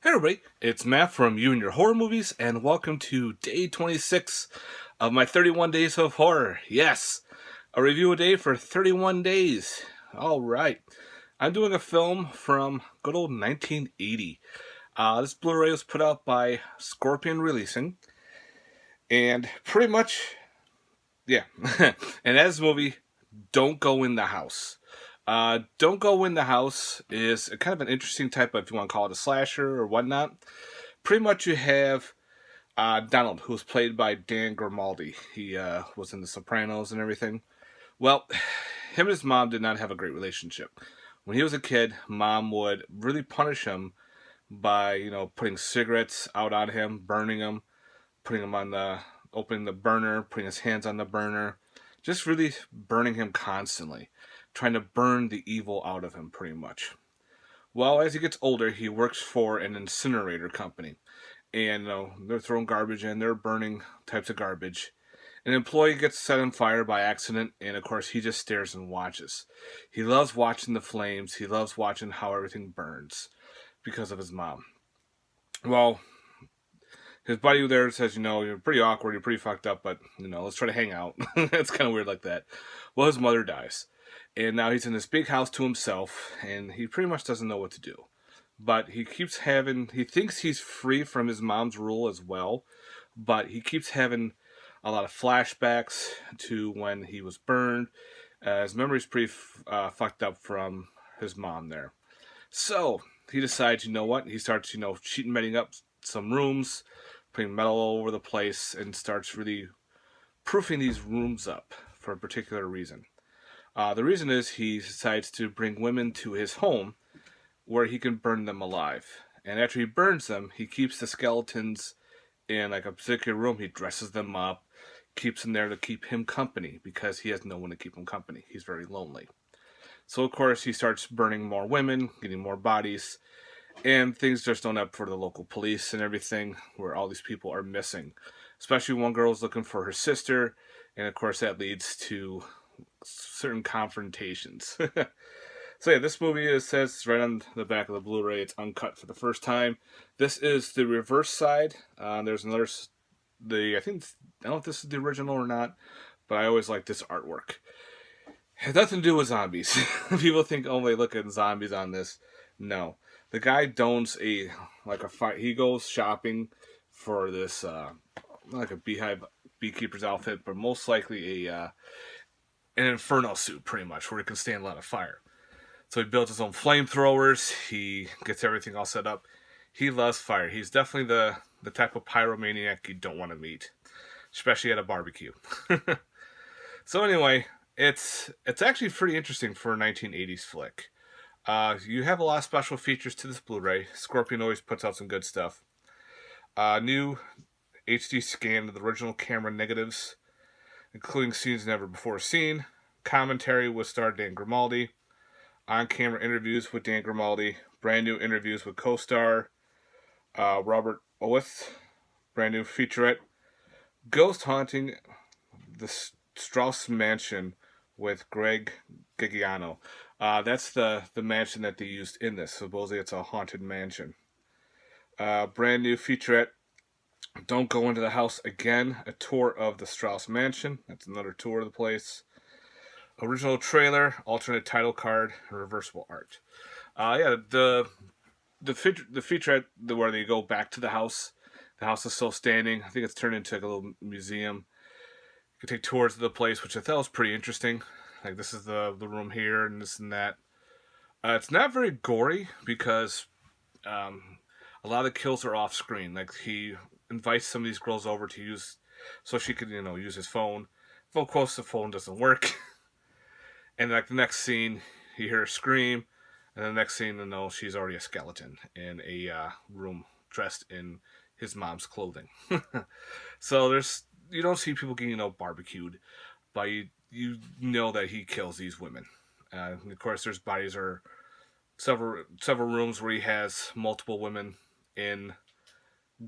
Hey everybody, it's Matt from You and Your Horror Movies, and welcome to day 26 of my 31 Days of Horror. Yes, a review a day for 31 days. Alright, I'm doing a film from good old 1980. This Blu-ray was put out by Scorpion Releasing, and pretty much, yeah, and as movie, Don't Go in the House. Don't Go in the House is a kind of an interesting type of, if you want to call it a slasher or whatnot. Pretty much you have Donald, who was played by Dan Grimaldi. He was in The Sopranos and everything. Well, him and his mom did not have a great relationship. When he was a kid, mom would really punish him by, putting cigarettes out on him, burning him, putting him on opening the burner, putting his hands on the burner, just really burning him constantly, trying to burn the evil out of him, pretty much. Well, as he gets older, he works for an incinerator company, and they're throwing garbage in, they're burning types of garbage. An employee gets set on fire by accident, and of course, he just stares and watches. He loves watching the flames. He loves watching how everything burns because of his mom. Well, his buddy there says, you're pretty awkward, you're pretty fucked up, but, let's try to hang out. It's kind of weird like that. Well, his mother dies. And now he's in this big house to himself, and he pretty much doesn't know what to do. But he thinks he's free from his mom's rule as well, but he keeps having a lot of flashbacks to when he was burned. His memory's pretty fucked up from his mom there. So he decides, you know what? He starts, sheet meting up some rooms, putting metal all over the place, and starts really proofing these rooms up for a particular reason. The reason is he decides to bring women to his home where he can burn them alive. And after he burns them, he keeps the skeletons in like a particular room. He dresses them up, keeps them there to keep him company because he has no one to keep him company. He's very lonely. So, of course, he starts burning more women, getting more bodies, and things just don't up for the local police and everything, where all these people are missing. Especially one girl's looking for her sister, and of course that leads to certain confrontations. So yeah, this movie says right on the back of the Blu-ray, it's uncut for the first time. This is the reverse side. There's another, I don't know if this is the original or not, but I always like this artwork. It has nothing to do with zombies. People think, oh, they look at zombies on this. No, the guy dons he goes shopping for this like a beekeeper's outfit, but most likely an inferno suit, pretty much, where he can stand a lot of fire. So he builds his own flamethrowers. He gets everything all set up. He loves fire. He's definitely the type of pyromaniac you don't want to meet, especially at a barbecue. So anyway, it's actually pretty interesting for a 1980s flick. You have a lot of special features to this Blu-ray. Scorpion always puts out some good stuff. New HD scan of the original camera negatives, including scenes never before seen. Commentary with star Dan Grimaldi. On-camera interviews with Dan Grimaldi. Brand new interviews with co-star Robert Owens. Brand new featurette. Ghost haunting the Strauss Mansion with Greg Gigiano. That's the mansion that they used in this. Supposedly it's a haunted mansion. Brand new featurette. Don't Go Into the House Again. A tour of the Strauss Mansion. That's another tour of the place. Original trailer, alternate title card, reversible art. The featurette where they go back to the house. The house is still standing. I think it's turned into like a little museum. You can take tours of the place, which I thought was pretty interesting. Like, this is the room here, and this and that. It's not very gory because a lot of the kills are off screen. Like, he invites some of these girls over to use, so she could, use his phone. If of course the phone doesn't work. And like the next scene, you hear her scream, and the next scene, she's already a skeleton in a room dressed in his mom's clothing. So you don't see people getting barbecued, but you know that he kills these women. And of course, there's bodies or several rooms where he has multiple women in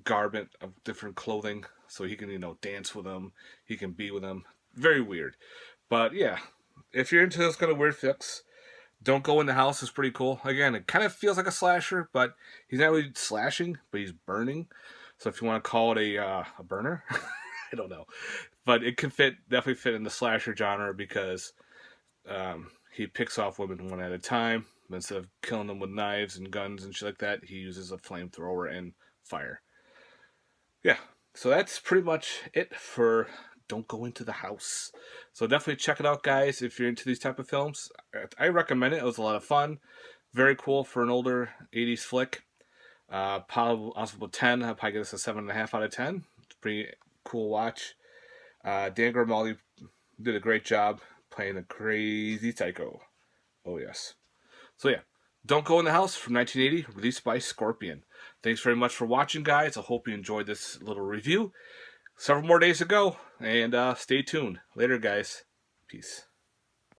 garment of different clothing, so he can dance with them, he can be with them. Very weird, but yeah. If you're into those kind of weird flicks, Don't Go in the House is pretty cool. Again, it kind of feels like a slasher, but he's not really slashing, but he's burning. So if you want to call it a burner, I don't know, but it can definitely fit in the slasher genre because he picks off women one at a time. Instead of killing them with knives and guns and shit like that, he uses a flamethrower and fire. Yeah, so that's pretty much it for Don't Go Into the House. So definitely check it out, guys, if you're into these type of films. I recommend it. It was a lot of fun. Very cool for an older 80s flick. Possible 10. I'll probably give this a 7.5 out of 10. It's a pretty cool watch. Dan Grimaldi did a great job playing a crazy psycho. Oh, yes. So, yeah. Don't Go in the House from 1980, released by Scorpion. Thanks very much for watching, guys. I hope you enjoyed this little review. Several more days to go, and stay tuned. Later, guys. Peace.